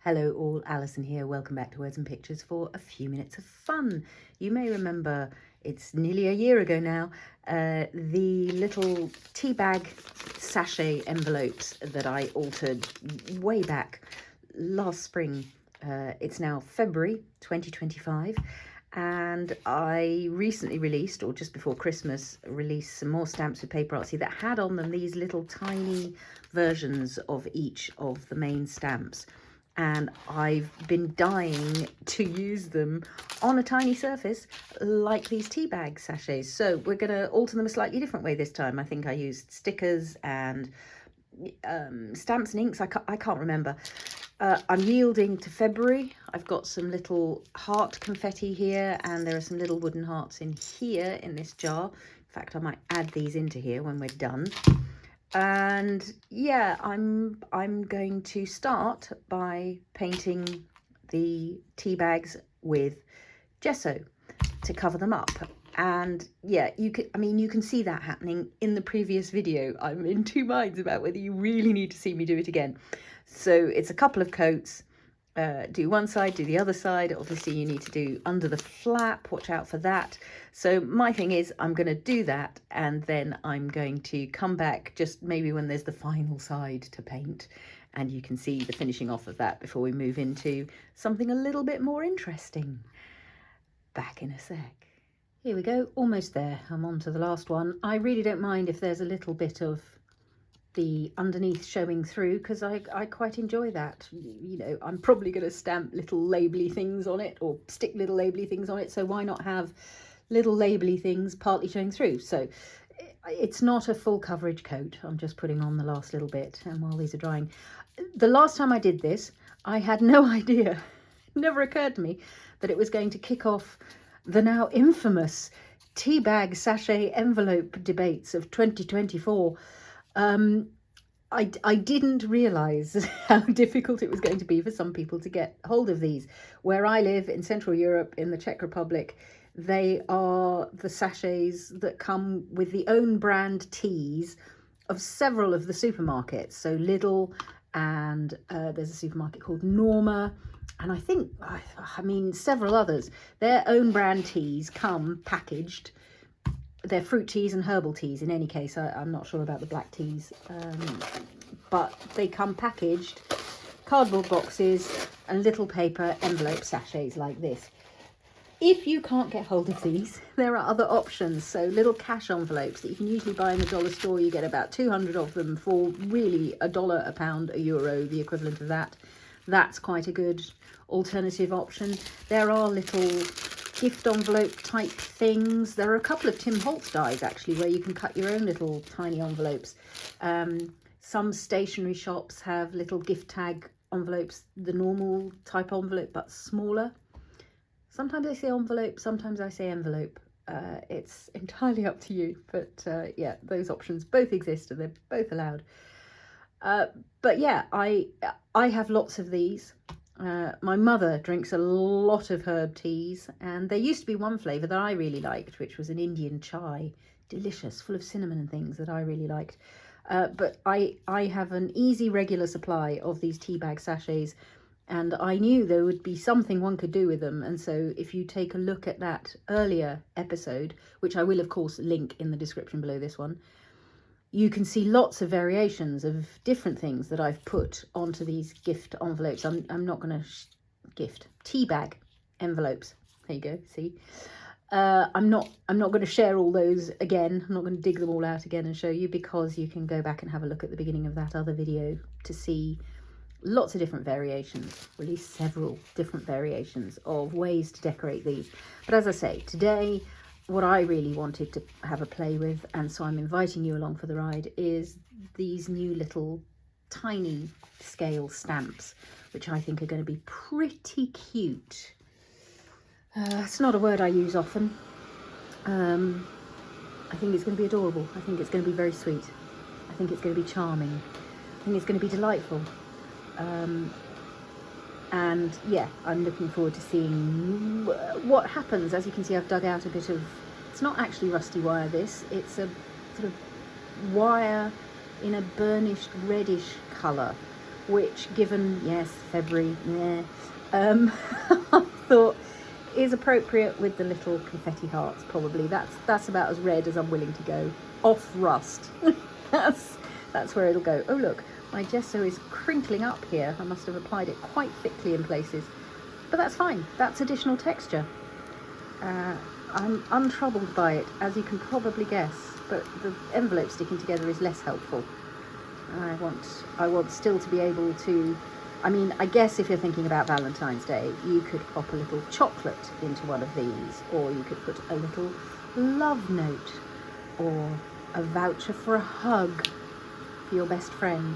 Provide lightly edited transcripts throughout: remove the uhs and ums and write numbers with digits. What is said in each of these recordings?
Hello all, Alison here. Welcome back to Words and Pictures for a few minutes of fun. You may remember, it's nearly a year ago now, the little Teabag sachet envelopes that I altered way back last spring. It's now February 2025 and I recently released, or just before Christmas, released some more stamps with PaperArtsy that had on them these little tiny versions of each of the main stamps. And I've been dying to use them on a tiny surface like these Teabag sachets. So we're going to alter them a slightly different way this time. I think I used stickers and stamps and inks. I can't remember. I'm yielding to February. I've got some little heart confetti here, and there are some little wooden hearts in here in this jar. In fact, I might add these into here when we're done. And yeah, I'm going to start by painting the tea bags with gesso to cover them up. And yeah, you can see that happening in the previous video. I'm in two minds about whether you really need to see me do it again. So it's a couple of coats. Do one side, do the other side. Obviously you need to do under the flap, watch out for that. So my thing is I'm going to do that, and then I'm going to come back just maybe when there's the final side to paint, and you can see the finishing off of that before we move into something a little bit more interesting. Back in a sec. Here we go, almost there. I'm on to the last one. I really don't mind if there's a little bit of the underneath showing through, because I quite enjoy that. You know, I'm probably going to stamp little labely things on it, or stick little labely things on it, so why not have little labely things partly showing through? So it's not a full coverage coat. I'm just putting on the last little bit, and while these are drying. The last time I did this, I had no idea, it never occurred to me that it was going to kick off the now infamous Teabag sachet envelope debates of 2024. I didn't realise how difficult it was going to be for some people to get hold of these. Where I live in Central Europe, in the Czech Republic, they are the sachets that come with the own brand teas of several of the supermarkets. So Lidl, and there's a supermarket called Norma, and I think, I mean, several others. Their own brand teas come packaged. They're fruit teas and herbal teas in any case. I'm not sure about the black teas, but they come packaged, cardboard boxes and little paper envelope sachets like this. If you can't get hold of these, there are other options. So little cash envelopes that you can usually buy in the dollar store. You get about 200 of them for really $1 a pound, €1, the equivalent of that. That's quite a good alternative option. There are little gift envelope type things. There are a couple of Tim Holtz dies actually where you can cut your own little tiny envelopes. Some stationery shops have little gift tag envelopes, the normal type envelope but smaller. Sometimes I say envelope, sometimes I say envelope. It's entirely up to you, but yeah, those options both exist and they're both allowed. But yeah, I have lots of these. My mother drinks a lot of herb teas, and there used to be one flavour that I really liked, which was an Indian chai, delicious, full of cinnamon and things that I really liked. But I have an easy regular supply of these Teabag sachets, and I knew there would be something one could do with them. And so if you take a look at that earlier episode, which I will of course link in the description below this one, you can see lots of variations of different things that I've put onto these gift envelopes. I'm not going to gift Teabag envelopes. There you go. See, I'm not going to share all those again. I'm not going to dig them all out again and show you, because you can go back and have a look at the beginning of that other video to see lots of different variations, really several different variations of ways to decorate these. But as I say, today, what I really wanted to have a play with, and so I'm inviting you along for the ride, is these new little tiny scale stamps, which I think are going to be pretty cute. It's not a word I use often. I think it's going to be adorable. I think it's going to be very sweet. I think it's going to be charming. I think it's going to be delightful. And yeah, I'm looking forward to seeing what happens. As you can see, I've dug out a bit of, it's not actually rusty wire, this, it's a sort of wire in a burnished reddish colour. which, given, yes, February, yeah, I thought is appropriate with the little confetti hearts. Probably that's about as red as I'm willing to go. Off rust. that's where it'll go. Oh look, my gesso is crinkling up here. I must have applied it quite thickly in places, but that's fine. That's additional texture. I'm untroubled by it, as you can probably guess, but the envelope sticking together is less helpful. I want still to be able to, I mean, I guess if you're thinking about Valentine's Day, you could pop a little chocolate into one of these, or you could put a little love note, or a voucher for a hug for your best friend,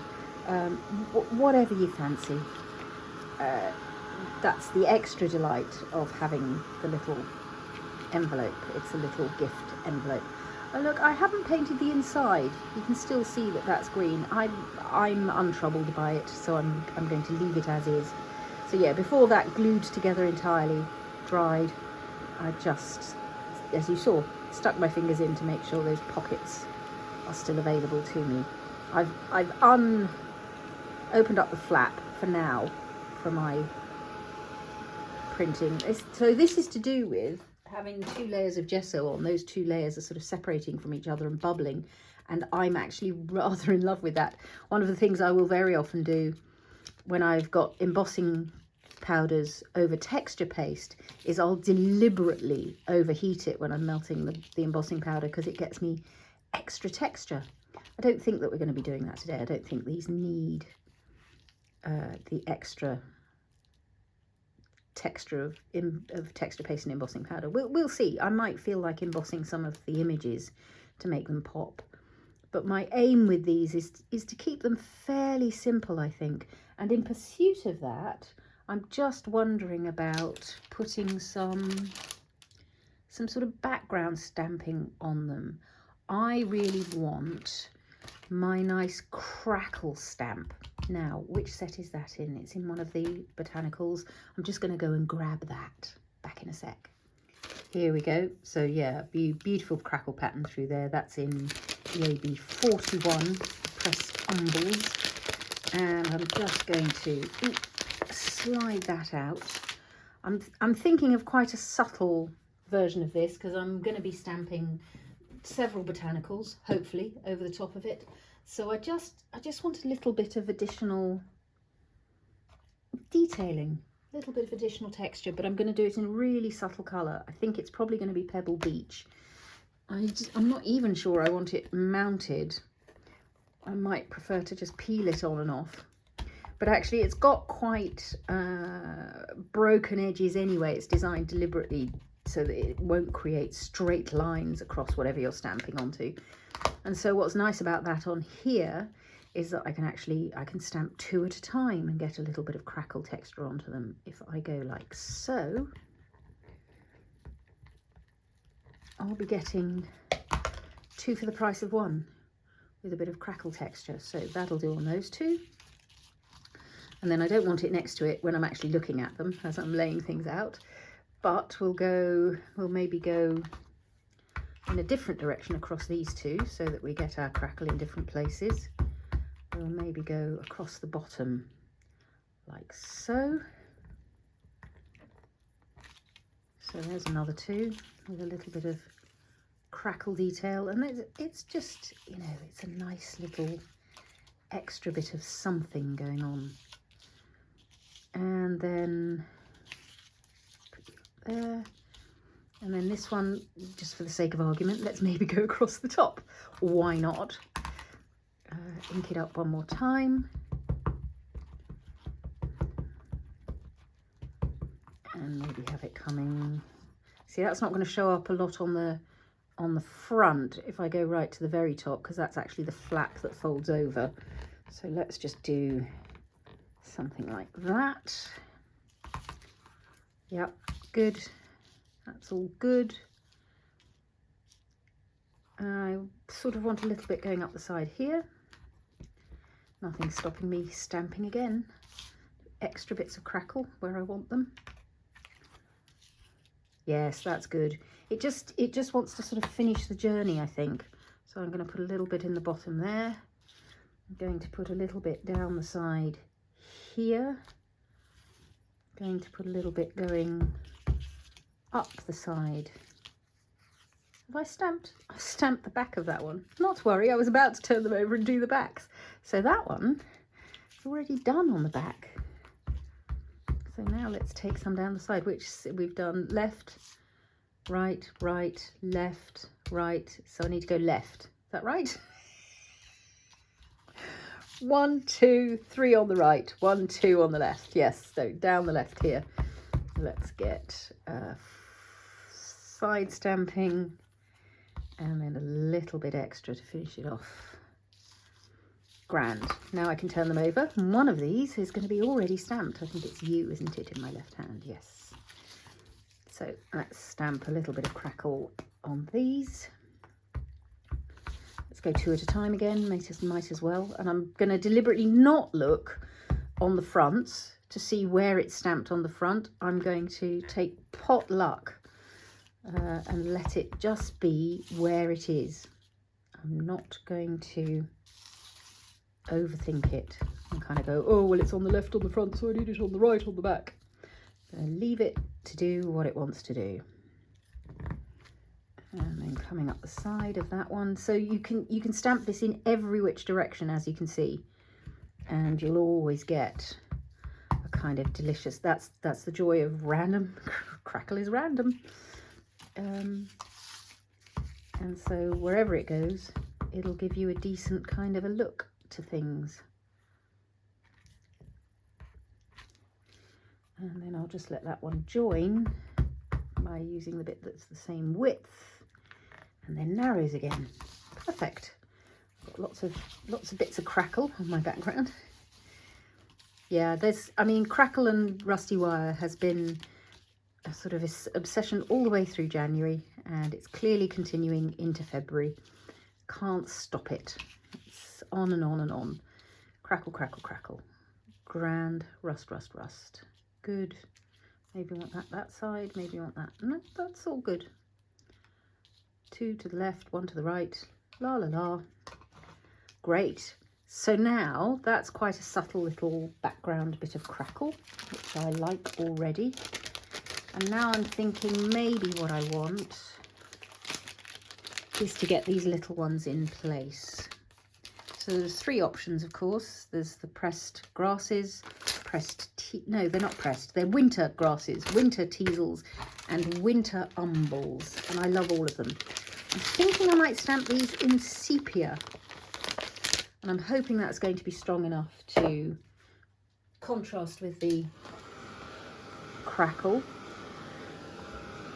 whatever you fancy. That's the extra delight of having the little envelope. It's a little gift envelope. Oh look, I haven't painted the inside. You can still see that that's green. I'm untroubled by it, so I'm going to leave it as is. So yeah, before that glued together entirely, dried, I just, as you saw, stuck my fingers in to make sure those pockets are still available to me. I've opened up the flap for now for my printing. So this is to do with having 2 layers of gesso on. Those 2 layers are sort of separating from each other and bubbling, and I'm actually rather in love with that. One of the things I will very often do when I've got embossing powders over texture paste is I'll deliberately overheat it when I'm melting the embossing powder, because it gets me extra texture. I don't think that we're going to be doing that today. I don't think these need the extra texture of texture paste and embossing powder. We'll see. I might feel like embossing some of the images to make them pop, but my aim with these is to keep them fairly simple, I think. And in pursuit of that, I'm just wondering about putting some sort of background stamping on them. I really want my nice crackle stamp. Now, which set is that in? It's in one of the Botanicals. I'm just going to go and grab that back in a sec. Here we go. So yeah, beautiful crackle pattern through there. That's in EAB 41, pressed Umbels. And I'm just going to slide that out. I'm thinking of quite a subtle version of this, because I'm going to be stamping several Botanicals, hopefully, over the top of it. So I just want a little bit of additional detailing, a little bit of additional texture, but I'm going to do it in a really subtle colour. I think it's probably going to be Pebble Beach. I'm not even sure I want it mounted. I might prefer to just peel it on and off. But actually it's got quite broken edges anyway. It's designed deliberately so that it won't create straight lines across whatever you're stamping onto. And so what's nice about that on here is that I can stamp 2 at a time and get a little bit of crackle texture onto them. If I go like so, I'll be getting 2 for the price of 1 with a bit of crackle texture. So that'll do on those 2. And then I don't want it next to it when I'm actually looking at them as I'm laying things out. But we'll maybe go in a different direction across these 2 so that we get our crackle in different places. We'll maybe go across the bottom like so. So there's another 2 with a little bit of crackle detail, and it's just, you know, it's a nice little extra bit of something going on. And then there, and then this one, just for the sake of argument, let's maybe go across the top. Why not? Ink it up one more time, and maybe have it coming. See, that's not going to show up a lot on the front if I go right to the very top, because that's actually the flap that folds over. So let's just do something like that. Yep, good. That's all good. I sort of want a little bit going up the side here. Nothing stopping me stamping again. Extra bits of crackle where I want them. Yes, that's good. It just wants to sort of finish the journey, I think. So I'm going to put a little bit in the bottom there. I'm going to put a little bit down the side here. Going to put a little bit going up the side. Have I stamped? I've stamped the back of that one. Not to worry, I was about to turn them over and do the backs. So that one is already done on the back. So now let's take some down the side, which we've done left, right, right, left, right. So I need to go left. Is that right? 1, 2, 3 on the right, 1, 2 on the left. Yes, so down the left here. Let's get side stamping and then a little bit extra to finish it off. Grand. Now I can turn them over. One of these is going to be already stamped. I think it's U, isn't it, in my left hand? Yes. So let's stamp a little bit of crackle on these. Let's go 2 at a time again, might as well. And I'm going to deliberately not look on the front to see where it's stamped on the front. I'm going to take pot luck and let it just be where it is. I'm not going to overthink it and kind of go, oh, well, it's on the left on the front, so I need it on the right on the back. I'm going to leave it to do what it wants to do. And then coming up the side of that one. So you can stamp this in every which direction, as you can see, and you'll always get a kind of delicious, that's the joy of random. Crackle is random. And so wherever it goes, it'll give you a decent kind of a look to things. And then I'll just let that one join by using the bit that's the same width, and then narrows again. Perfect. Got lots of bits of crackle on my background. Yeah, crackle and rusty wire has been a sort of obsession all the way through January, and it's clearly continuing into February. Can't stop it. It's on and on and on. Crackle, crackle, crackle. Grand. Rust, rust, rust. Good. Maybe want that side, maybe want that. No, that's all good. 2 to the left, 1 to the right. La la la. Great. So now that's quite a subtle little background bit of crackle, which I like already. And now I'm thinking maybe what I want is to get these little ones in place. So there's 3 options, of course. There's the pressed grasses, no, they're not pressed. They're winter grasses, winter teasels, and winter umbels. And I love all of them. I'm thinking I might stamp these in sepia. And I'm hoping that's going to be strong enough to contrast with the crackle.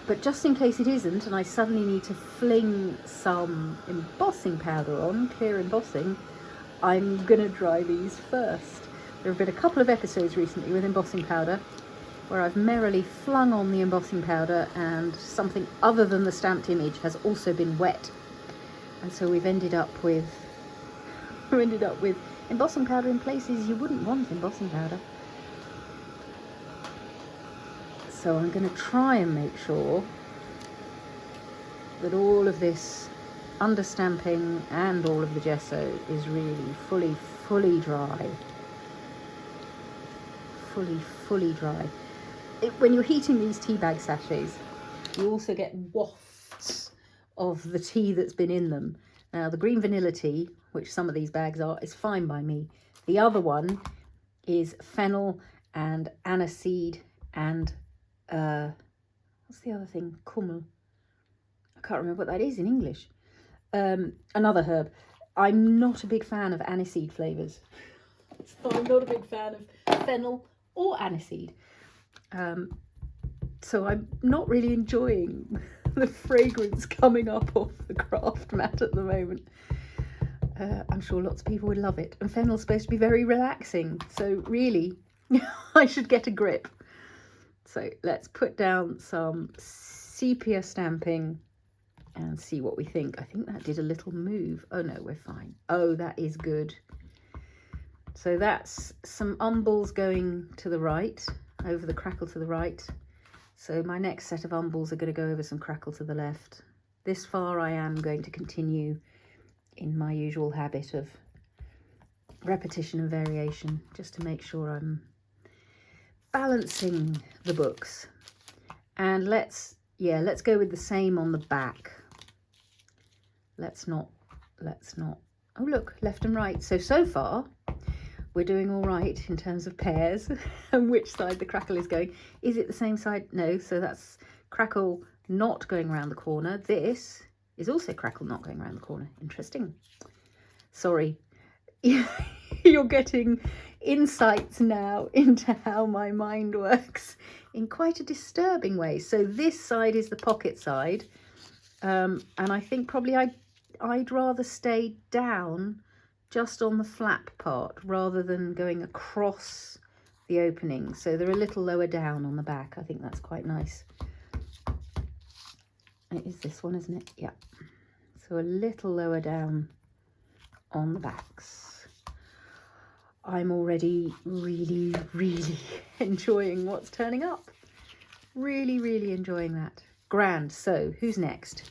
But just in case it isn't, and I suddenly need to fling some embossing powder on, clear embossing, I'm going to dry these first. There have been a couple of episodes recently with embossing powder where I've merrily flung on the embossing powder and something other than the stamped image has also been wet. And so we've ended up with embossing powder in places you wouldn't want embossing powder. So I'm going to try and make sure that all of this understamping and all of the gesso is really fully dry. Fully dry. When you're heating these tea bag sachets, you also get wafts of the tea that's been in them. Now the green vanilla tea, which some of these bags are, is fine by me. The other one is fennel and aniseed and what's the other thing? Kummel. I can't remember what that is in English. Another herb. I'm not a big fan of aniseed flavours. So I'm not a big fan of fennel or aniseed. So I'm not really enjoying the fragrance coming up off the craft mat at the moment. I'm sure lots of people would love it. And fennel's supposed to be very relaxing. So really, I should get a grip. So let's put down some sepia stamping and see what we think. I think that did a little move. Oh no, we're fine. Oh, that is good. So that's some umbels going to the right, over the crackle to the right. So my next set of umbels are going to go over some crackle to the left. This far I am going to continue in my usual habit of repetition and variation, just to make sure I'm balancing the books. And let's go with the same on the back. Let's not, oh look, left and right. So far, we're doing all right in terms of pairs and which side the crackle is going. Is it the same side? No, so that's crackle not going around the corner. This is also crackle not going around the corner. Interesting. Sorry. You're getting insights now into how my mind works in quite a disturbing way. So this side is the pocket side, and I think probably I'd rather stay down just on the flap part rather than going across the opening. So they're a little lower down on the back. I think that's quite nice. It is this one, isn't it? Yeah. So a little lower down on the backs. I'm already really, really enjoying what's turning up. Really, really enjoying that. Grand. So who's next?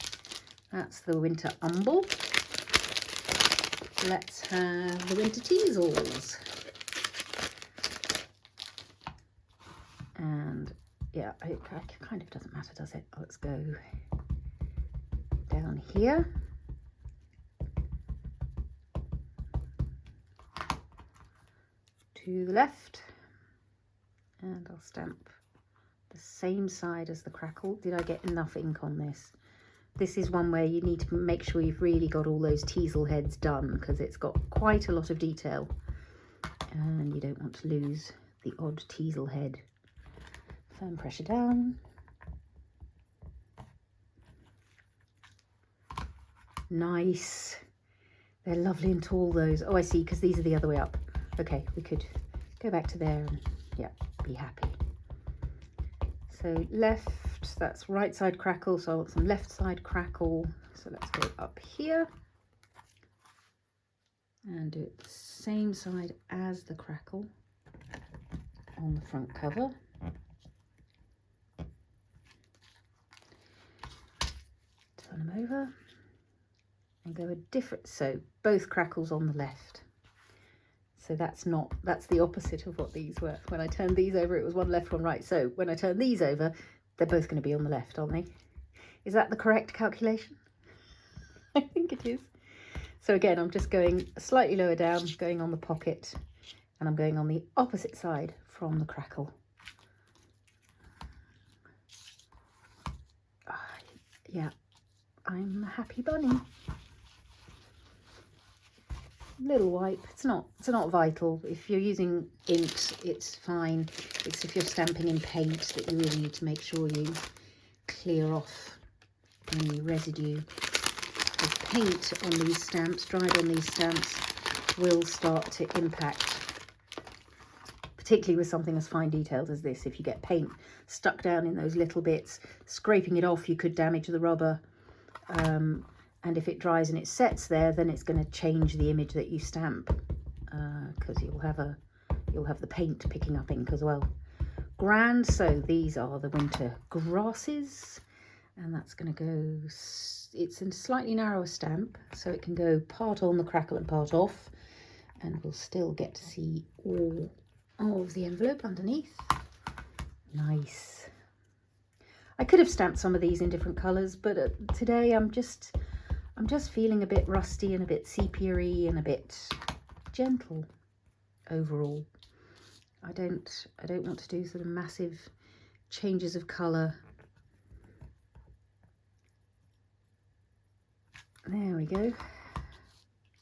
That's the winter Umbel. Let's have the winter Teasels. And yeah, it kind of doesn't matter, does it? Let's go down here. To the left. And I'll stamp the same side as the crackle. Did I get enough ink on this? This is one where you need to make sure you've really got all those teasel heads done, because it's got quite a lot of detail and you don't want to lose the odd teasel head. Firm pressure down. Nice. They're lovely and tall, those. Oh, I see, because these are the other way up. Okay, we could go back to there and yeah, be happy. So left, that's right side crackle, so I want some left side crackle. So let's go up here and do it the same side as the crackle on the front cover. Turn them over and go a different, so both crackles on the left. So that's the opposite of what these were. When I turned these over, it was one left, one right. So when I turn these over, they're both going to be on the left, aren't they? Is that the correct calculation? I think it is. So again, I'm just going slightly lower down, going on the pocket, and I'm going on the opposite side from the crackle. Yeah, I'm a happy bunny. Little wipe. It's not vital. If you're using inks, it's fine. It's if you're stamping in paint that you really need to make sure you clear off any residue. The paint on these stamps, dried on these stamps, will start to impact, particularly with something as fine detailed as this. If you get paint stuck down in those little bits, scraping it off, you could damage the rubber. And if it dries and it sets there, then it's going to change the image that you stamp, because you'll have the paint picking up ink as well. Grand. So these are the winter grasses, and that's going to go. It's a slightly narrower stamp, so it can go part on the crackle and part off, and we'll still get to see all of the envelope underneath. Nice. I could have stamped some of these in different colours, but today I'm just feeling a bit rusty and a bit sepia-y and a bit gentle overall. I don't want to do sort of massive changes of colour. There we go.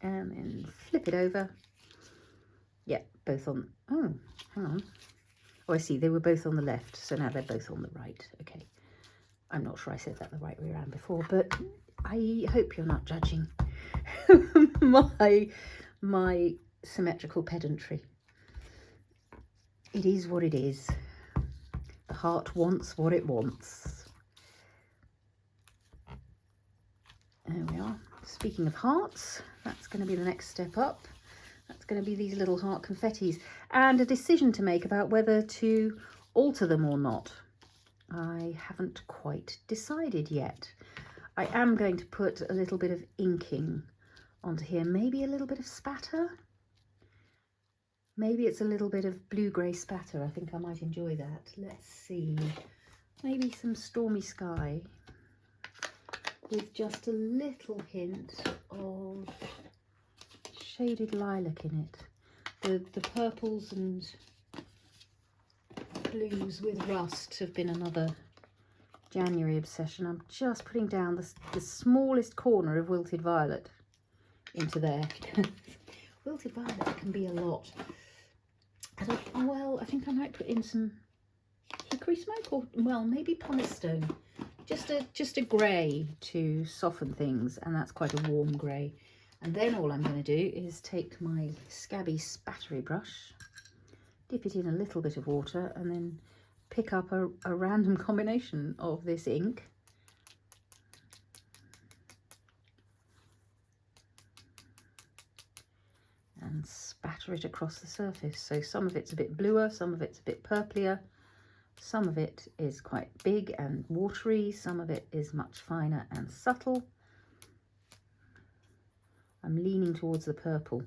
And then flip it over. Yeah, both on, oh, hang on. Oh, I see, they were both on the left, so now they're both on the right. Okay. I'm not sure I said that the right way around before, but I hope you're not judging my symmetrical pedantry. It is what it is. The heart wants what it wants. There we are. Speaking of hearts, that's going to be the next step up. That's going to be these little heart confettis, and a decision to make about whether to alter them or not. I haven't quite decided yet. I am going to put a little bit of inking onto here, maybe a little bit of spatter. Maybe it's a little bit of blue-grey spatter. I think I might enjoy that. Let's see. Maybe some stormy sky with just a little hint of shaded lilac in it. The purples and blues with rust have been another January obsession. I'm just putting down the smallest corner of wilted violet into there. Wilted violet can be a lot. Well, I think I might put in some hickory smoke, or well, maybe pumice stone. Just a grey to soften things, and that's quite a warm grey. And then all I'm going to do is take my scabby spattery brush, dip it in a little bit of water, and then pick up a random combination of this ink. And spatter it across the surface. So some of it's a bit bluer, some of it's a bit purplier, some of it is quite big and watery, some of it is much finer and subtle. I'm leaning towards the purple.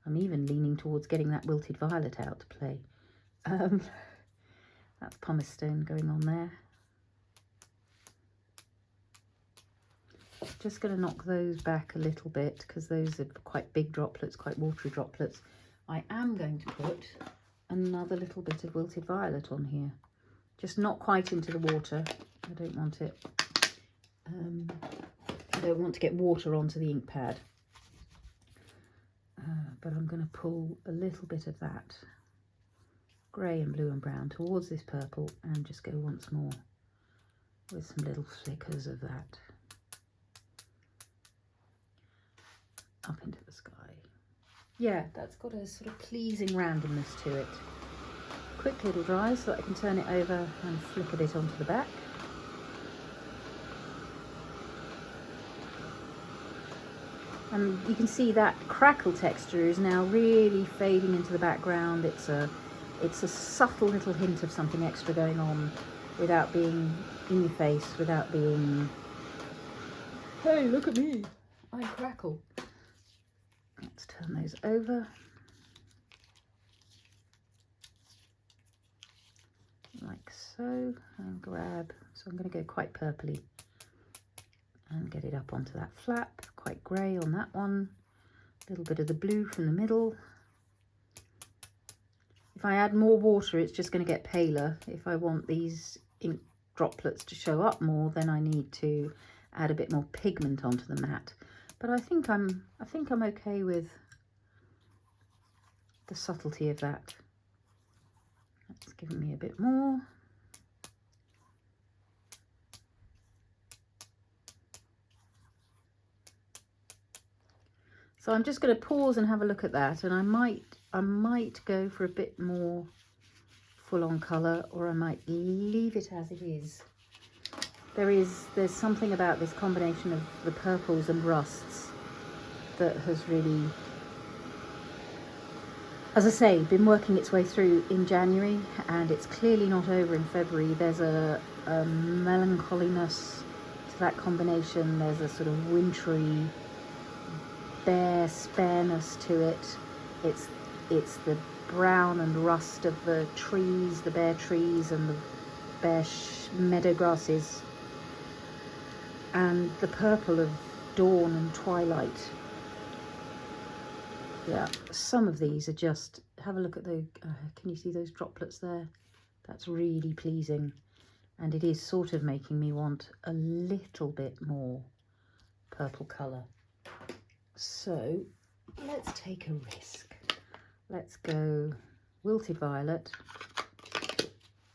I'm even leaning towards getting that wilted violet out to play. That's pumice stone going on there. Just going to knock those back a little bit because those are quite big droplets, quite watery droplets. I am going to put another little bit of wilted violet on here, just not quite into the water. I don't want it. I don't want to get water onto the ink pad, but I'm going to pull a little bit of that grey and blue and brown towards this purple and just go once more with some little flickers of that up into the sky. Yeah, that's got a sort of pleasing randomness to it. Quick little dry so that I can turn it over and flick a bit onto the back. And you can see that crackle texture is now really fading into the background. It's a subtle little hint of something extra going on without being in your face, without being, hey, look at me, I crackle. Let's turn those over. Like so, and grab, so I'm going to go quite purpley and get it up onto that flap, quite grey on that one, a little bit of the blue from the middle. If I add more water, it's just going to get paler. If I want these ink droplets to show up more, then I need to add a bit more pigment onto the mat. But I think I'm okay with the subtlety of that. That's given me a bit more. So I'm just going to pause and have a look at that, and I might go for a bit more full-on colour, or I might leave it as it is. There's something about this combination of the purples and rusts that has really, as I say, been working its way through in January, and it's clearly not over in February. There's a melancholiness to that combination. There's a sort of wintry, bare spareness to it. It's the brown and rust of the trees, the bare trees and the bare meadow grasses, and the purple of dawn and twilight. Yeah, some of these are just, have a look at the, can you see those droplets there? That's really pleasing, and it is sort of making me want a little bit more purple colour. So let's take a risk. Let's go wilted violet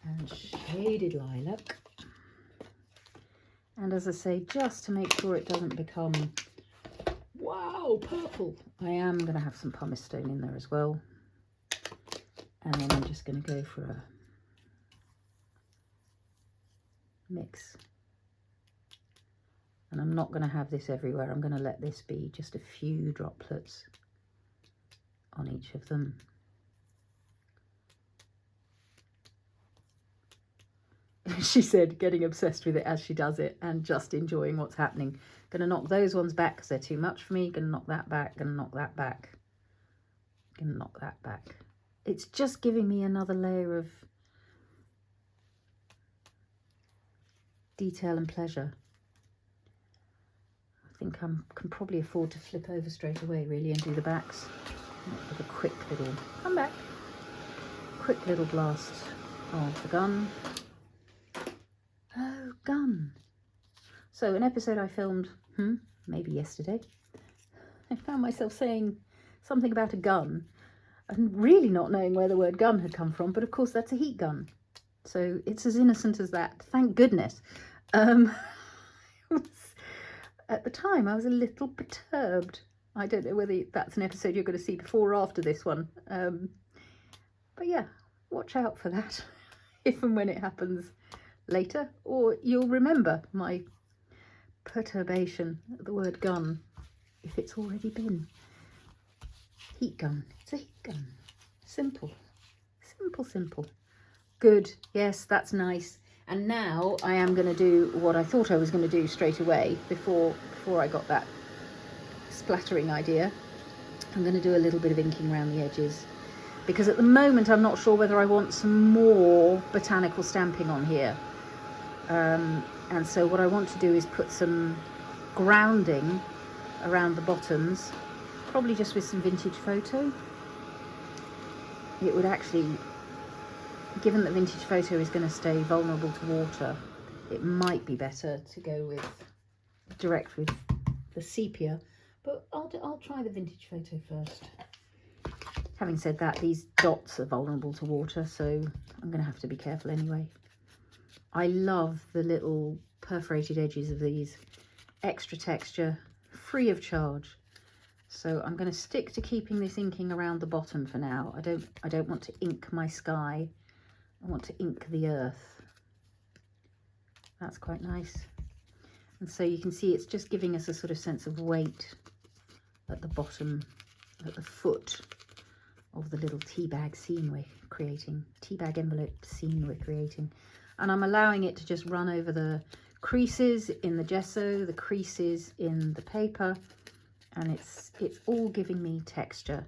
and shaded lilac. And as I say, just to make sure it doesn't become, wow, purple, I am going to have some pumice stone in there as well. And then I'm just going to go for a mix. And I'm not going to have this everywhere. I'm going to let this be just a few droplets on each of them. She said, getting obsessed with it as she does it and just enjoying what's happening. Going to knock those ones back because they're too much for me. Going to knock that back. Going to knock that back. Going to knock that back. it's just giving me another layer of detail and pleasure. I think I can probably afford to flip over straight away really and do the backs with a quick little, come back, quick little blast of the gun. Oh, gun. So an episode I filmed, maybe yesterday, I found myself saying something about a gun and really not knowing where the word gun had come from, but of course that's a heat gun. So it's as innocent as that, thank goodness. At the time I was a little perturbed. I don't know whether that's an episode you're going to see before or after this one. But yeah, watch out for that if and when it happens later, or you'll remember my perturbation at the word gun if it's already been. Heat gun. It's a heat gun. Simple. Simple, simple. Good. Yes, that's nice. And now I am going to do what I thought I was going to do straight away before I got that splattering idea. I'm going to do a little bit of inking around the edges, because at the moment I'm not sure whether I want some more botanical stamping on here. And so what I want to do is put some grounding around the bottoms, probably just with some vintage photo. It would actually, given that vintage photo is going to stay vulnerable to water, it might be better to go with direct with the sepia, but I'll try the vintage photo first. Having said that, these dots are vulnerable to water, so I'm going to have to be careful anyway. I love the little perforated edges of these, extra texture, free of charge. So I'm going to stick to keeping this inking around the bottom for now. I don't want to ink my sky. I want to ink the earth. That's quite nice. And so you can see it's just giving us a sort of sense of weight at the bottom, at the foot of the little teabag scene we're creating, teabag envelope scene we're creating. And I'm allowing it to just run over the creases in the gesso, the creases in the paper, and it's all giving me texture.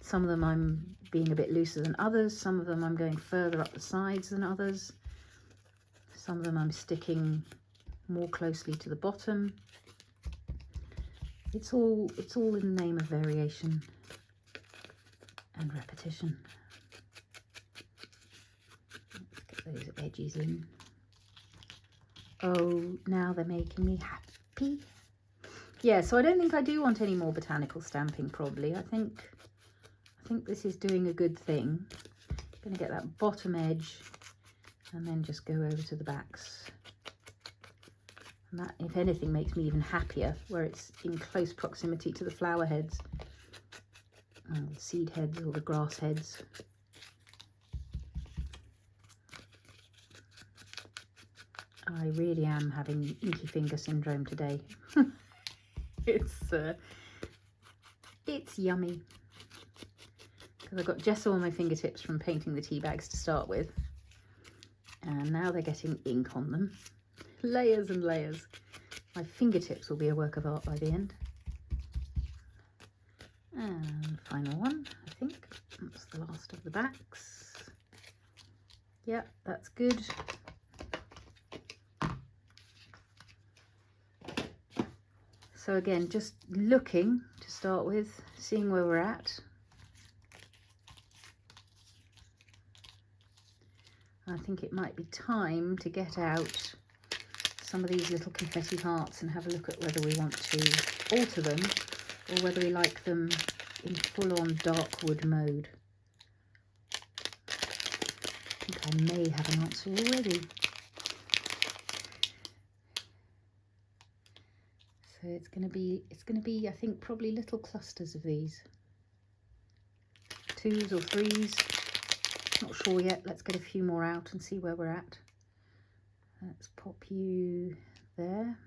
Some of them I'm being a bit looser than others, some of them I'm going further up the sides than others, some of them I'm sticking more closely to the bottom. It's all in the name of variation and repetition. Let's get those edges in. Oh, now they're making me happy. Yeah, so I don't think I do want any more botanical stamping probably. I think this is doing a good thing. I'm going to get that bottom edge and then just go over to the backs. And that, if anything, makes me even happier, where it's in close proximity to the flower heads and the seed heads or the grass heads. I really am having inky finger syndrome today. It's yummy. Because I've got gesso on my fingertips from painting the tea bags to start with. And now they're getting ink on them. Layers and layers. My fingertips will be a work of art by the end. And final one, I think. That's the last of the backs. Yep, that's good. So again, just looking to start with, seeing where we're at. I think it might be time to get out some of these little confetti hearts and have a look at whether we want to alter them or whether we like them in full-on dark wood mode. I think I may have an answer already. So it's going to be I think probably little clusters of these, 2s or 3s, not sure yet. Let's get a few more out and see where we're at. Let's pop you there,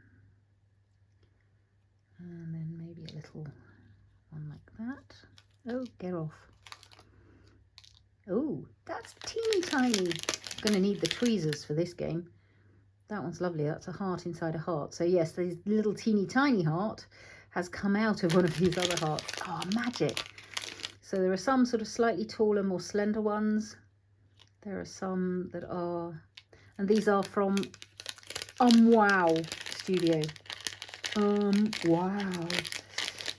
and then maybe a little one like that. Oh, get off. Oh, that's teeny tiny. I'm going to need the tweezers for this game. That one's lovely. That's a heart inside a heart. So yes, this little teeny tiny heart has come out of one of these other hearts. Oh, magic. So there are some sort of slightly taller, more slender ones. There are some that are, and these are from UmWow Studio. UmWow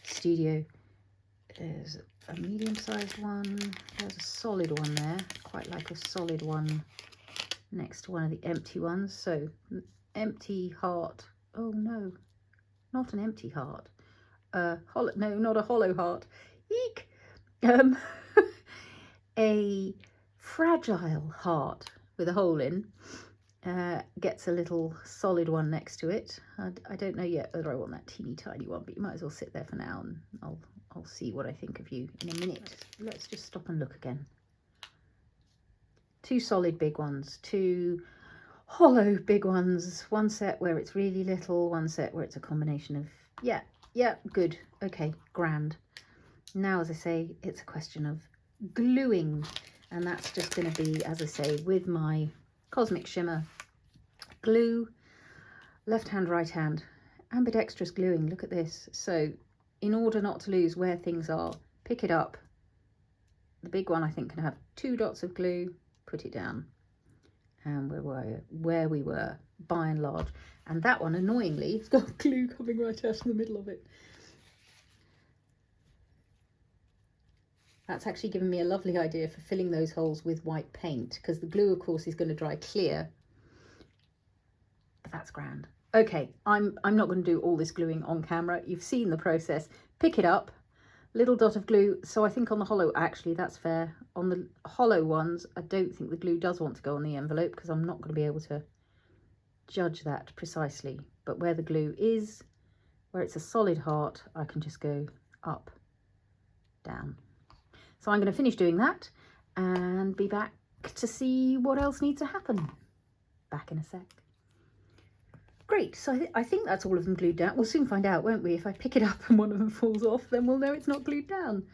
Studio. There's a medium-sized one. There's a solid one there. Quite like a solid one next to one of the empty ones. So empty heart. Oh no, not an empty heart. Hollow. No, not a hollow heart. Eek. A fragile heart with a hole in. Gets a little solid one next to it. I don't know yet whether I want that teeny tiny one, but you might as well sit there for now, and I'll see what I think of you in a minute. Let's just stop and look again. 2 solid big ones, 2 hollow big ones, one set where it's really little, one set where it's a combination of, yeah, good, okay, grand. Now, as I say, it's a question of gluing, and that's just going to be, as I say, with my Cosmic Shimmer glue, left hand, right hand, ambidextrous gluing. Look at this. So in order not to lose where things are, pick it up. The big one I think can have 2 dots of glue, put it down, and where we were by and large. And that one, annoyingly, it's got glue coming right out of the middle of it. That's actually given me a lovely idea for filling those holes with white paint, because the glue, of course, is going to dry clear. But that's grand. Okay, I'm not going to do all this gluing on camera. You've seen the process. Pick it up, little dot of glue. So I think on the hollow, actually, that's fair. On the hollow ones, I don't think the glue does want to go on the envelope, because I'm not going to be able to judge that precisely. But where the glue is, where it's a solid heart, I can just go up, down. So I'm going to finish doing that and be back to see what else needs to happen. Back in a sec. Great, so I think that's all of them glued down. We'll soon find out, won't we? If I pick it up and one of them falls off, then we'll know it's not glued down.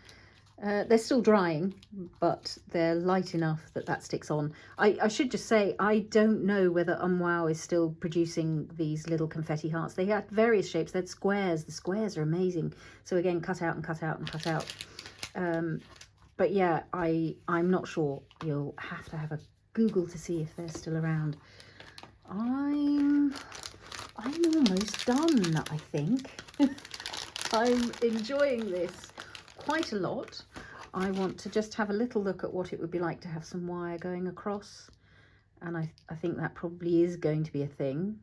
They're still drying, but they're light enough that that sticks on. I should just say, I don't know whether UmWow is still producing these little confetti hearts. They had various shapes. They had squares. The squares are amazing. So again, cut out and cut out and cut out. But yeah, I'm not sure. You'll have to have a Google to see if they're still around. I'm almost done, I think. I'm enjoying this quite a lot. I want to just have a little look at what it would be like to have some wire going across. And I think that probably is going to be a thing.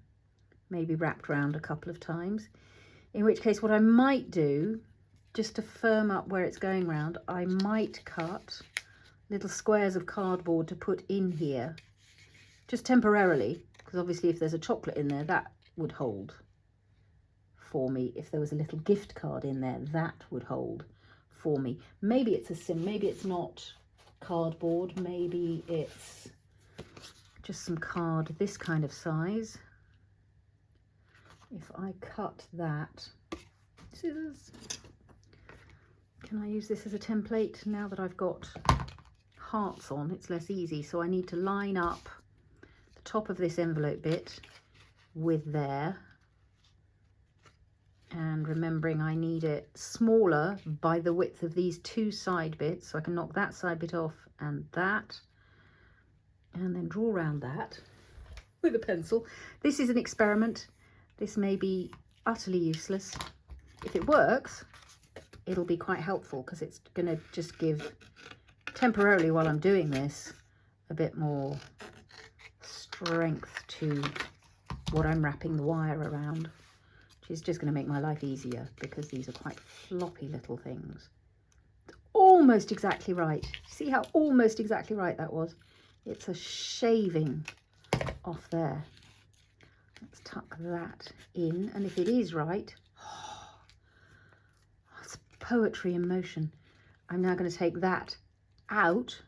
Maybe wrapped around a couple of times. In which case, what I might do, just to firm up where it's going round, I might cut little squares of cardboard to put in here, just temporarily, because obviously if there's a chocolate in there, that would hold for me. If there was a little gift card in there, that would hold for me. Maybe it's a sim, maybe it's not cardboard, maybe it's just some card this kind of size. If I cut that, scissors. Can I use this as a template? Now that I've got hearts on, it's less easy. So I need to line up the top of this envelope bit with there. And remembering I need it smaller by the width of these 2 side bits. So I can knock that side bit off and that. And then draw around that with a pencil. This is an experiment. This may be utterly useless. If it works, it'll be quite helpful, because it's going to just give, temporarily while I'm doing this, a bit more strength to what I'm wrapping the wire around, which is just going to make my life easier, because these are quite floppy little things. It's almost exactly right. See how almost exactly right that was? It's a shaving off there. Let's tuck that in, and if it is right, poetry in motion. I'm now going to take that out.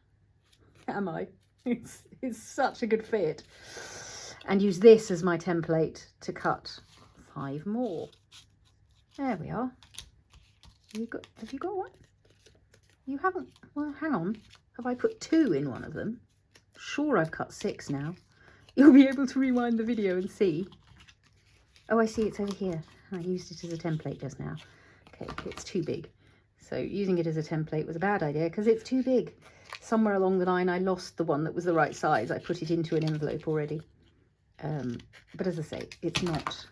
Am I? It's such a good fit. And use this as my template to cut 5 more. There we are. Have you got one? You haven't? Well, hang on. Have I put 2 in one of them? Sure, I've cut 6 now. You'll be able to rewind the video and see. Oh, I see, it's over here. I used it as a template just now. Okay, it's too big. So using it as a template was a bad idea because it's too big. Somewhere along the line I lost the one that was the right size. I put it into an envelope already. But as I say, it's not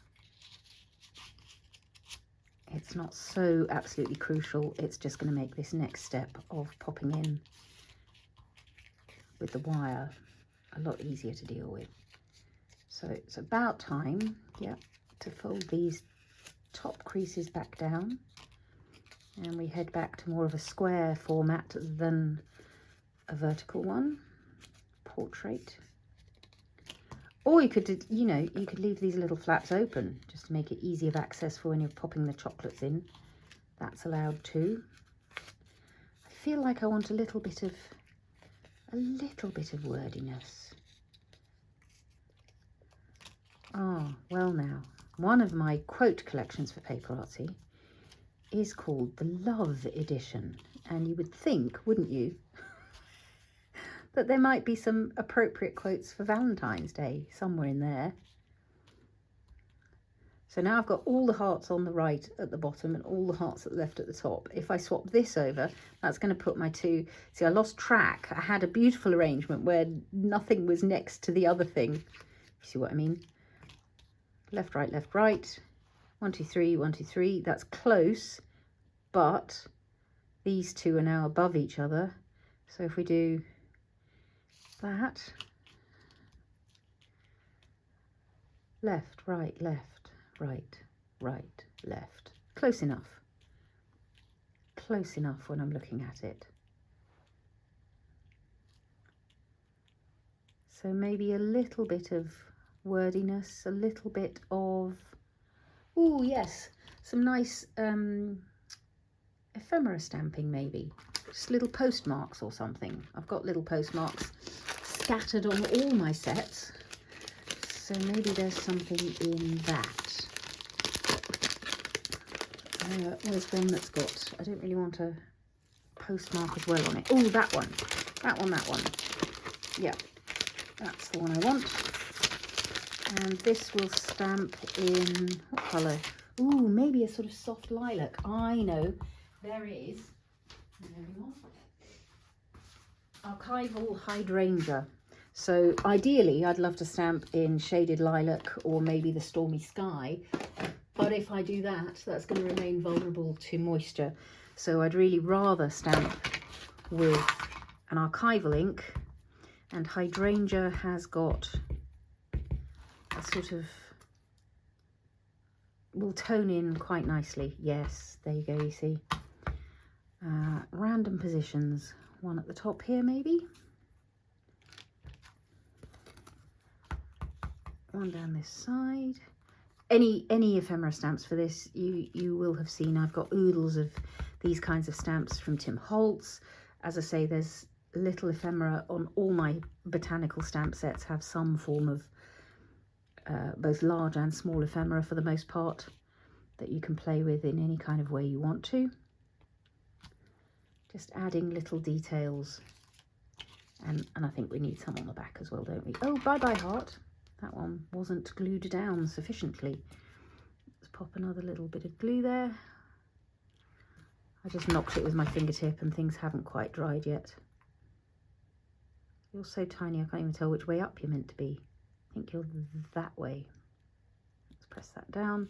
so absolutely crucial. It's just going to make this next step of popping in with the wire a lot easier to deal with. So it's about time, yeah, to fold these top creases back down, and we head back to more of a square format than a vertical one, portrait. Or you could, you know, you could leave these little flaps open just to make it easy of access for when you're popping the chocolates in. That's allowed too. I feel like I want a little bit of wordiness. Ah, well now, one of my quote collections for PaperArtsy is called the Love Edition, and you would think, wouldn't you, that there might be some appropriate quotes for Valentine's Day somewhere in there. So now I've got all the hearts on the right at the bottom and all the hearts at the left at the top. If I swap this over, that's going to put my two... See, I lost track. I had a beautiful arrangement where nothing was next to the other thing. You see what I mean? Left, right, 1, 2, 3, 1, 2, 3. That's close, but these two are now above each other. So if we do that, left, right, left. Close enough when I'm looking at it. So maybe a little bit of wordiness, a little bit of, oh yes, some nice ephemera stamping maybe, just little postmarks or something. I've got little postmarks scattered on all my sets, so maybe there's something in that. Where's one that's got, I don't really want a postmark as well on it. Oh, that one. Yeah, that's the one I want. And this will stamp in, what colour? Ooh, maybe a sort of soft lilac. I know, there is, Archival Hydrangea. So ideally, I'd love to stamp in shaded lilac or maybe the stormy sky. But if I do that, that's going to remain vulnerable to moisture. So I'd really rather stamp with an archival ink. And Hydrangea has got a sort of, will tone in quite nicely. Yes, there you go, you see. Random positions. One at the top here, maybe. One down this side. Any ephemera stamps for this, you will have seen I've got oodles of these kinds of stamps from Tim Holtz. As I say, there's little ephemera on all my botanical stamp sets, have some form of both large and small ephemera for the most part that you can play with in any kind of way you want to. Just adding little details, and I think we need some on the back as well, don't we? Oh, bye-bye heart. That one wasn't glued down sufficiently. Let's pop another little bit of glue there. I just knocked it with my fingertip and things haven't quite dried yet. You're so tiny I can't even tell which way up you're meant to be. I think you're that way. Let's press that down.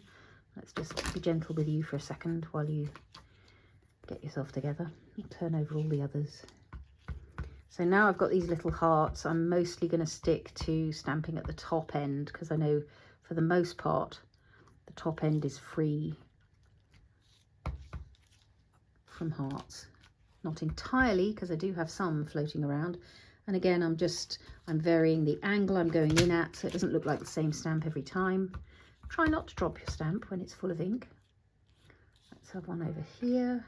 Let's just be gentle with you for a second while you get yourself together. I'll turn over all the others. So now I've got these little hearts. I'm mostly going to stick to stamping at the top end because I know for the most part the top end is free from hearts. Not entirely, because I do have some floating around. And again, I'm varying the angle I'm going in at so it doesn't look like the same stamp every time. Try not to drop your stamp when it's full of ink. Let's have one over here.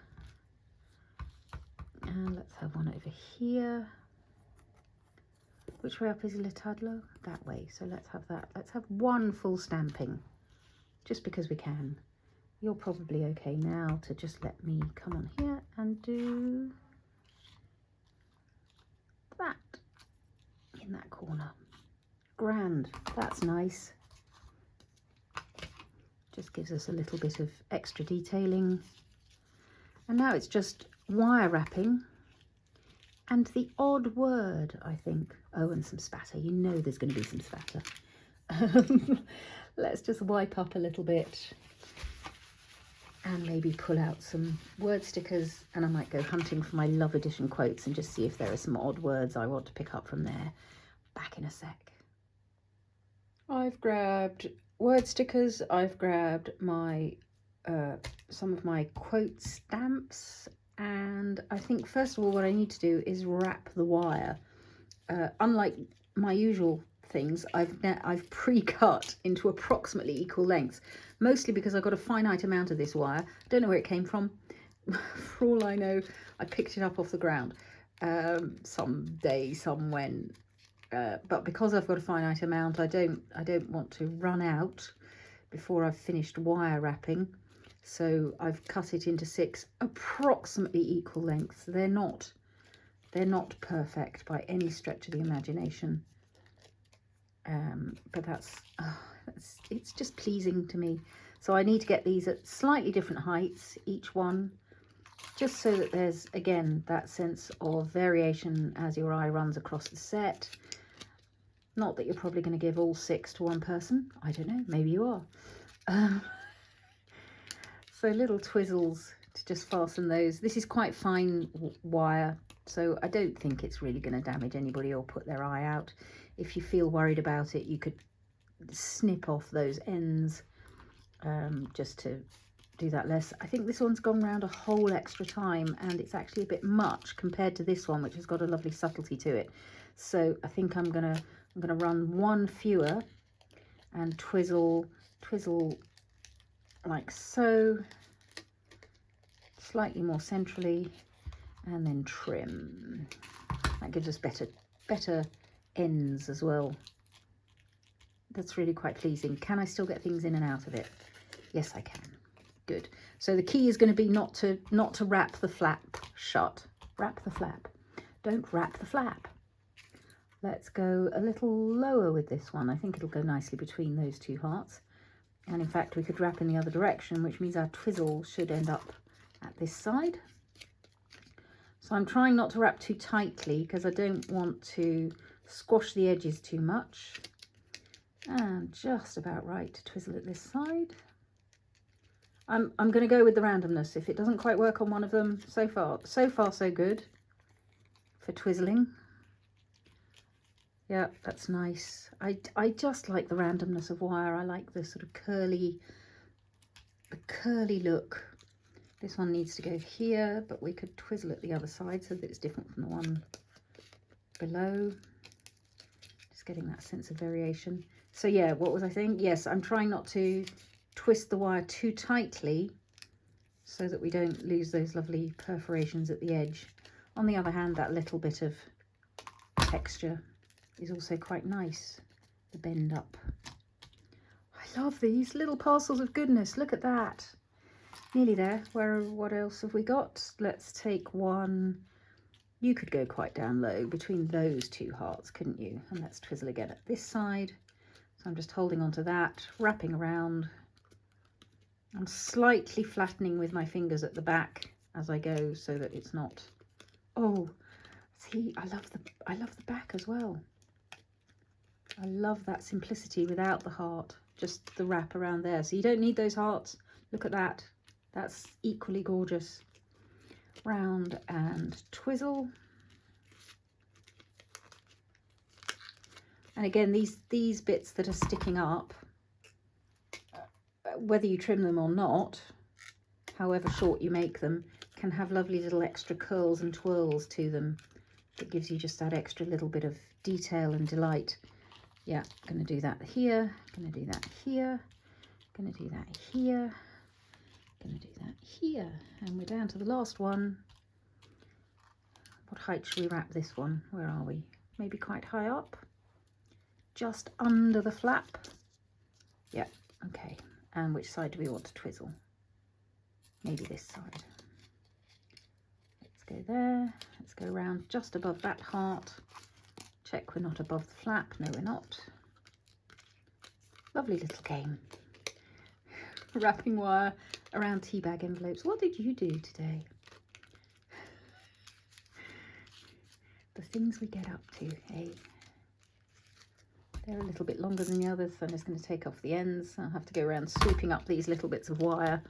And let's have one over here. Which way up is Le Tadlo? That way. So let's have that. Let's have one full stamping, just because we can. You're probably okay now to just let me come on here and do that in that corner. Grand. That's nice. Just gives us a little bit of extra detailing. And now it's just wire wrapping and the odd word, I think. Oh, and some spatter. You know there's going to be some spatter. Let's just wipe up a little bit and maybe pull out some word stickers, and I might go hunting for my Love Edition quotes and just see if there are some odd words I want to pick up from there. Back in a sec. I've grabbed word stickers, I've grabbed my some of my quote stamps, and I think first of all what I need to do is wrap the wire. Unlike my usual things, I've pre-cut into approximately equal lengths, mostly because I've got a finite amount of this wire. I don't know where it came from. For all I know, I picked it up off the ground someday, somewhen. But because I've got a finite amount, I don't want to run out before I've finished wire wrapping. So I've cut it into 6 approximately equal lengths. They're not perfect by any stretch of the imagination. But it's just pleasing to me. So I need to get these at slightly different heights, each one, just so that there's, again, that sense of variation as your eye runs across the set. Not that you're probably going to give all 6 to one person. I don't know, maybe you are. So little twizzles to just fasten those. This is quite fine wire, so I don't think it's really going to damage anybody or put their eye out. If you feel worried about it, you could snip off those ends just to do that less. I think this one's gone round a whole extra time, and it's actually a bit much compared to this one, which has got a lovely subtlety to it. So I think I'm gonna run one fewer and twizzle like so, slightly more centrally, and then trim. That gives us better ends as well. That's really quite pleasing. Can I still get things in and out of it? Yes, I can. Good. So the key is going to be not to wrap the flap shut. Wrap the flap. Don't wrap the flap. Let's go a little lower with this one. I think it'll go nicely between those two hearts. And in fact, we could wrap in the other direction, which means our twizzle should end up at this side. So I'm trying not to wrap too tightly because I don't want to squash the edges too much. And just about right to twizzle at this side. I'm going to go with the randomness. If it doesn't quite work on one of them, so far so good for twizzling. Yeah, that's nice. I just like the randomness of wire. I like the sort of curly look. This one needs to go here, but we could twizzle at the other side so that it's different from the one below. Just getting that sense of variation. So yeah, what was I saying? Yes, I'm trying not to twist the wire too tightly so that we don't lose those lovely perforations at the edge. On the other hand, that little bit of texture is also quite nice, the bend up. I love these little parcels of goodness. Look at that. Nearly there. What else have we got? Let's take one. You could go quite down low between those two hearts, couldn't you? And let's twizzle again at this side. So I'm just holding on to that, wrapping around. I'm slightly flattening with my fingers at the back as I go so that it's not... Oh, see, I love the back as well. I love that simplicity without the heart, just the wrap around there. So you don't need those hearts. Look at that. That's equally gorgeous. Round and twizzle. And again, these bits that are sticking up, whether you trim them or not, however short you make them, can have lovely little extra curls and twirls to them. It gives you just that extra little bit of detail and delight. Yeah, going to do that here, going to do that here, going to do that here, going to do that here, and we're down to the last one. What height should we wrap this one? Where are we? Maybe quite high up, just under the flap. Yeah, okay. And which side do we want to twizzle? Maybe this side. Let's go there. Let's go around just above that heart. Check we're not above the flap. No, we're not. Lovely little game. Wrapping wire around tea bag envelopes. What did you do today? The things we get up to, hey? They're a little bit longer than the others, so I'm just going to take off the ends. I'll have to go around sweeping up these little bits of wire,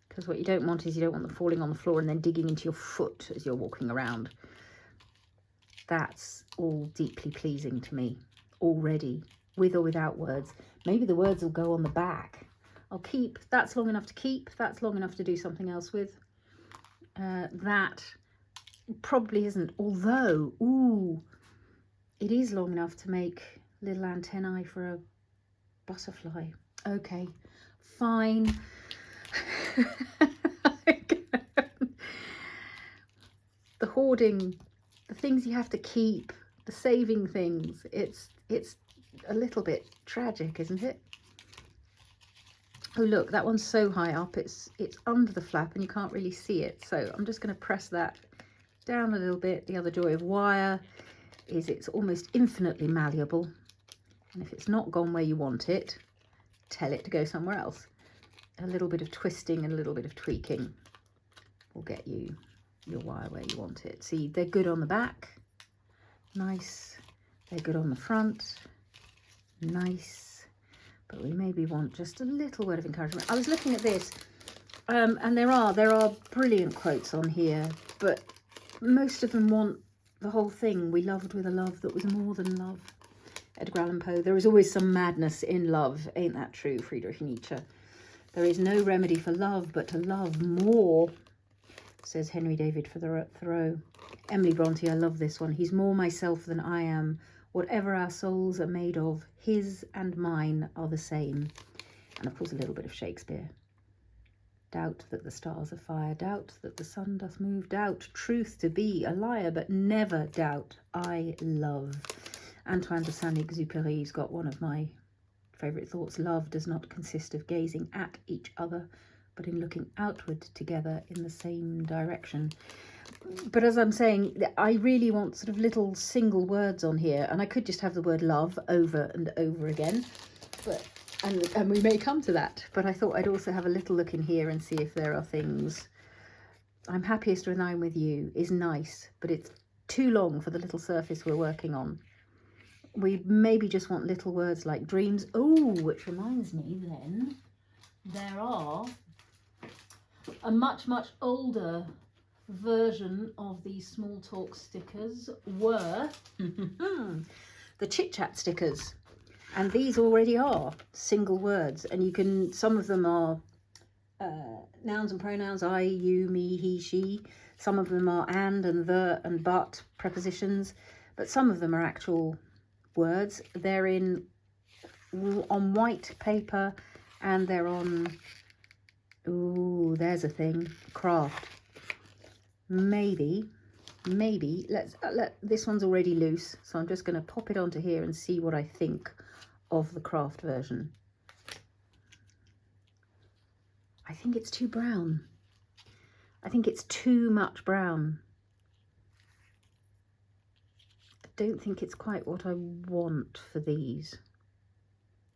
because what you don't want is you don't want them falling on the floor and then digging into your foot as you're walking around. That's all deeply pleasing to me already, with or without words. Maybe the words will go on the back. I'll keep, that's long enough to keep, that's long enough to do something else with. That probably isn't, although, ooh, it is long enough to make little antennae for a butterfly. Okay, fine. The hoarding, the things you have to keep, the saving things, it's a little bit tragic, isn't it? Oh look, that one's so high up, it's under the flap and you can't really see it. So I'm just going to press that down a little bit. The other joy of wire is it's almost infinitely malleable. And if it's not gone where you want it, tell it to go somewhere else. A little bit of twisting and a little bit of tweaking will get you your wire where you want it. See, they're good on the back. Nice. They're good on the front. Nice. But we maybe want just a little word of encouragement. I was looking at this, and there are brilliant quotes on here, but most of them want the whole thing. We loved with a love that was more than love. Edgar Allan Poe. There is always some madness in love. Ain't that true, Friedrich Nietzsche? There is no remedy for love but to love more, says Henry David Thoreau. Emily Bronte, I love this one. He's more myself than I am. Whatever our souls are made of, his and mine are the same. And of course a little bit of Shakespeare. Doubt that the stars are fire, doubt that the sun doth move, doubt truth to be a liar, but never doubt I love. Antoine de Saint-Exupéry's got one of my favourite thoughts. Love does not consist of gazing at each other, but in looking outward together in the same direction. But as I'm saying, I really want sort of little single words on here, and I could just have the word love over and over again, but and we may come to that, but I thought I'd also have a little look in here and see if there are things. I'm happiest when I'm with you is nice, but it's too long for the little surface we're working on. We maybe just want little words like dreams. Oh, which reminds me then, there are a much, much older version of these small talk stickers were the ChitChat stickers. And these already are single words. And you can, some of them are nouns and pronouns, I, you, me, he, she. Some of them are and the and but prepositions. But some of them are actual words. They're on white paper, and they're on, ooh, there's a thing, craft. Maybe this one's already loose, so I'm just going to pop it onto here and see what I think of the craft version. I think it's too brown. I think it's too much brown. I don't think it's quite what I want for these.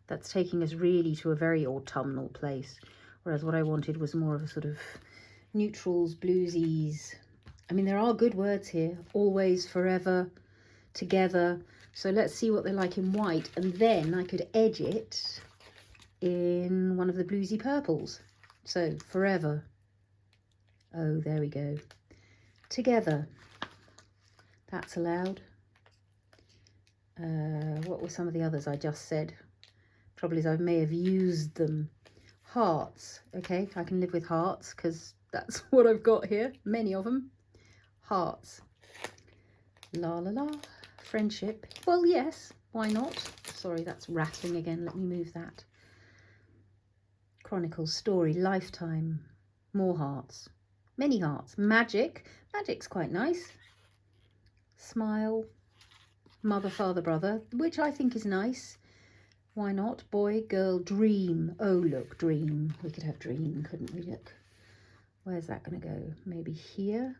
That's taking us really to a very autumnal place, whereas what I wanted was more of a sort of neutrals, bluesies. I mean, there are good words here. Always, forever, together. So let's see what they're like in white, and then I could edge it in one of the bluesy purples. So forever. Oh, there we go. Together. That's allowed. What were some of the others I just said? Trouble is I may have used them. Hearts. Okay, I can live with hearts because that's what I've got here. Many of them. Hearts. La la la. Friendship. Well, yes. Why not? Sorry, that's rattling again. Let me move that. Chronicles. Story. Lifetime. More hearts. Many hearts. Magic. Magic's quite nice. Smile. Mother, father, brother, which I think is nice. Why not? Boy, girl, dream. Oh, look, dream. We could have dream, couldn't we? Look. Where's that going to go? Maybe here.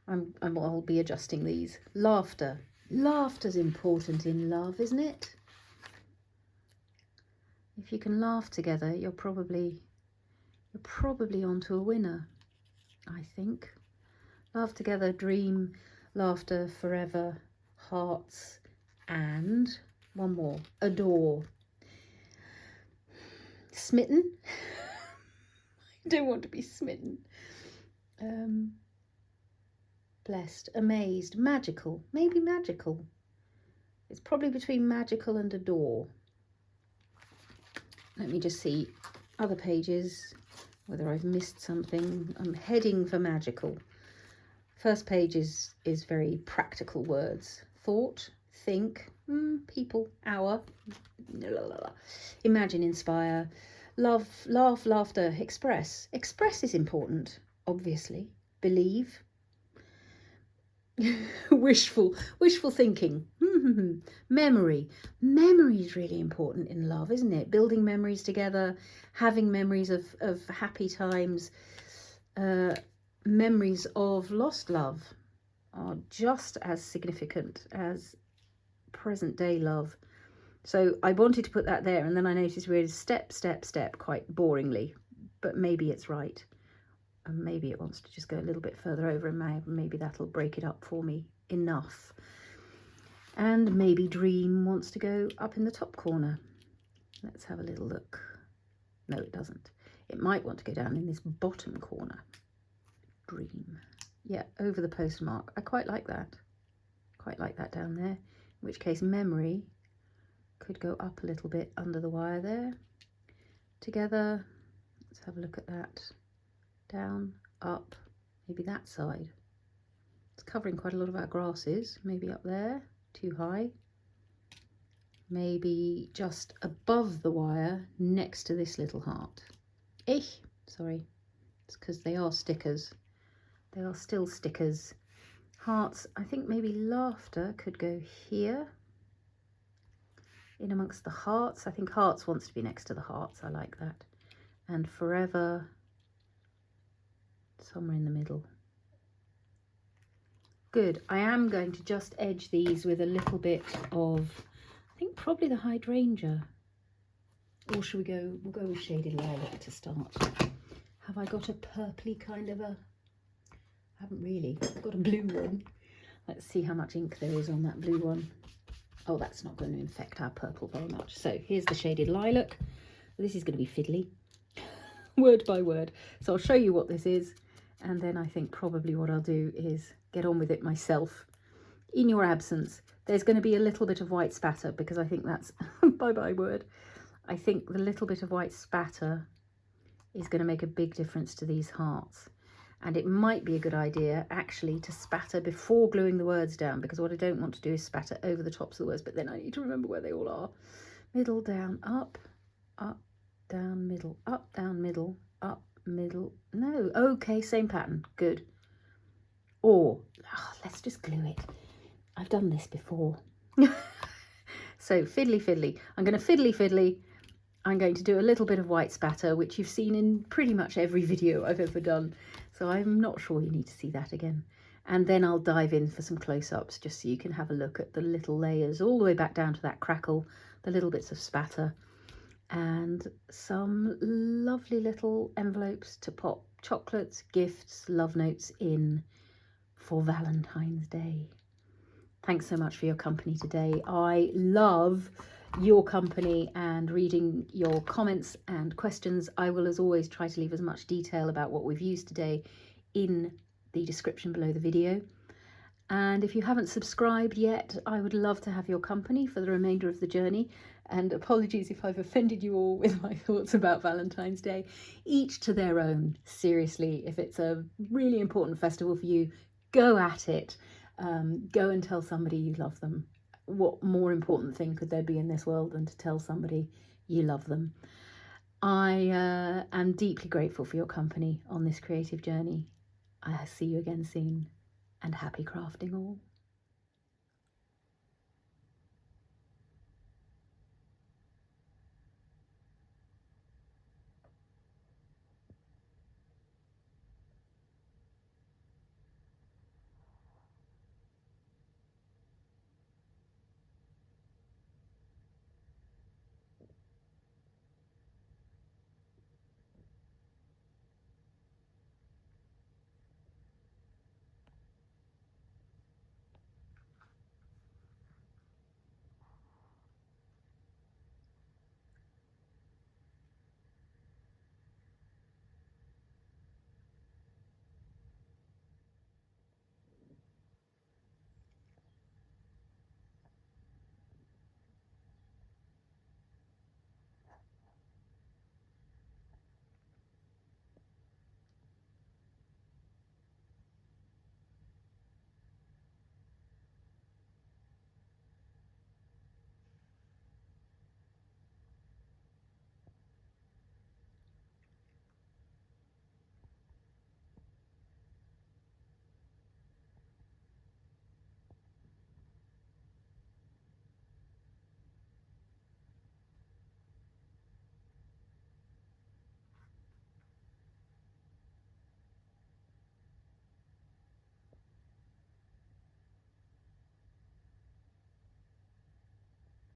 I'll be adjusting these. Laughter. Laughter's important in love, isn't it? If you can laugh together, you're probably onto a winner, I think. Laugh together, dream, laughter, forever, hearts, and one more, adore. Smitten. I don't want to be smitten. Blessed, amazed, magical, maybe magical. It's probably between magical and adore. Let me just see other pages, whether I've missed something. I'm heading for magical. First page is very practical words. Thought, think, people, hour, imagine, inspire, love, laugh, laughter, express. Express is important, obviously. Believe. wishful thinking. Memory is really important in love, isn't it? Building memories together, having memories of happy times, memories of lost love are just as significant as present day love. So I wanted to put that there, and then I noticed we had step quite boringly, but maybe it's right. And maybe it wants to just go a little bit further over, and maybe that'll break it up for me enough. And maybe dream wants to go up in the top corner. Let's have a little look. No, it doesn't. It might want to go down in this bottom corner. Dream. Yeah, over the postmark. I quite like that. Quite like that down there. In which case memory could go up a little bit under the wire there. Together. Let's have a look at that. Down, up, maybe that side. It's covering quite a lot of our grasses. Maybe up there, too high. Maybe just above the wire next to this little heart. Sorry, it's because they are stickers. They are still stickers. Hearts, I think maybe laughter could go here. In amongst the hearts. I think hearts wants to be next to the hearts. I like that. And forever, somewhere in the middle. Good. I am going to just edge these with a little bit of, I think probably the Hydrangea. Or should we go, we'll go with shaded lilac to start. Have I got a purpley kind of a, I haven't really. I've got a blue one. Let's see how much ink there is on that blue one. Oh, that's not going to infect our purple very much. So here's the shaded lilac. This is going to be fiddly, word by word. So I'll show you what this is. And then I think probably what I'll do is get on with it myself. In your absence, there's going to be a little bit of white spatter because I think that's, bye-bye word. I think the little bit of white spatter is going to make a big difference to these hearts. And it might be a good idea actually to spatter before gluing the words down, because what I don't want to do is spatter over the tops of the words, but then I need to remember where they all are. Middle, down, up, down, middle, up, down, middle, up, middle. No, okay, same pattern. Good. Or let's just glue it. I've done this before. So fiddly. I'm going to fiddly. I'm going to do a little bit of white spatter, which you've seen in pretty much every video I've ever done. So I'm not sure you need to see that again. And then I'll dive in for some close-ups just so you can have a look at the little layers all the way back down to that crackle, the little bits of spatter, and some lovely little envelopes to pop chocolates, gifts, love notes in for Valentine's Day. Thanks so much for your company today. I love your company and reading your comments and questions. I will, as always, try to leave as much detail about what we've used today in the description below the video. And if you haven't subscribed yet, I would love to have your company for the remainder of the journey. And apologies if I've offended you all with my thoughts about Valentine's Day. Each to their own. Seriously, if it's a really important festival for you, go at it. Go and tell somebody you love them. What more important thing could there be in this world than to tell somebody you love them? I am deeply grateful for your company on this creative journey. I'll see you again soon, and happy crafting all.